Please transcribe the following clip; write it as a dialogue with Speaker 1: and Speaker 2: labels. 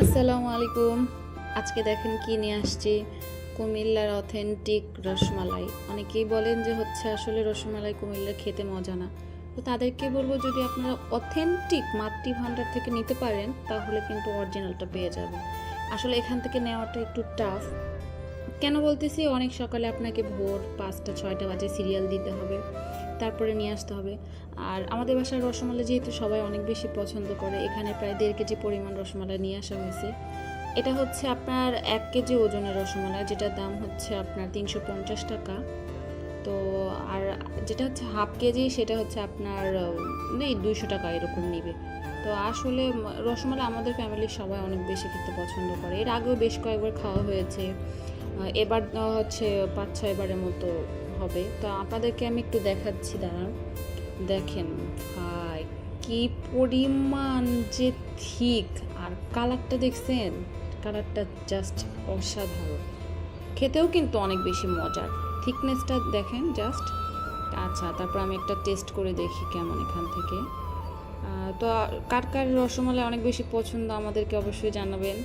Speaker 1: আসসালামু আলাইকুম। আজকে দেখেন কি নিয়ে আসছি, কুমিল্লার অথেন্টিক রসমালাই। অনেকেই বলেন যে আসলে রসমালাই কুমিল্লার খেতে মজা না। তো তাদেরকে বলবো, যদি আপনারা অথেন্টিক মাতৃ ভাণ্ডার থেকে নিতে পারেন তাহলে কিন্তু অরিজিনালটা পেয়ে যাবেন। আসলে এখান থেকে নেওয়াটা একটু টাফ। কেন বলতেছি, অনেক সকালে আপনাকে ভোর 5টা 6টা বাজে সিরিয়াল দিতে হবে, তারপরে নিয়ে আসতে হবে। আর আমাদের বাসার রসমালাই যেহেতু সবাই অনেক বেশি পছন্দ করে, এখানে প্রায় 1.5 কেজি পরিমাণ রসমালাই নিয়ে আসা হয়েছে। এটা আপনার 1 কেজি ওজনের রসমালাই, যেটার দাম আপনার 350 টাকা। তো আর যেটা হাফ কেজি, সেটা আপনার 200 টাকা এরকম নিবে। তো আসলে রসমালাই আমাদের ফ্যামিলির সবাই অনেক বেশি খেতে পছন্দ করে। এর আগেও বেশ কয়েকবার খাওয়া হয়েছে, এবার 5-6 বারের মতো হবে। তো আপনাদেরকে আমি একটু দেখাচ্ছি, দাঁড়ান। দেখেন ভাই, কি পরিমাণ যে থিক, আর কালারটা দেখছেন, কালারটা জাস্ট অসাধারণ। খেতেও কিন্তু অনেক বেশি মজার, থিকনেসটা দেখেন জাস্ট। আচ্ছা, তারপর আমি একটা টেস্ট করে দেখি কেমন এখান থেকে। তো কার কার রসমালাই অনেক বেশি পছন্দ আমাদেরকে অবশ্যই জানাবেন।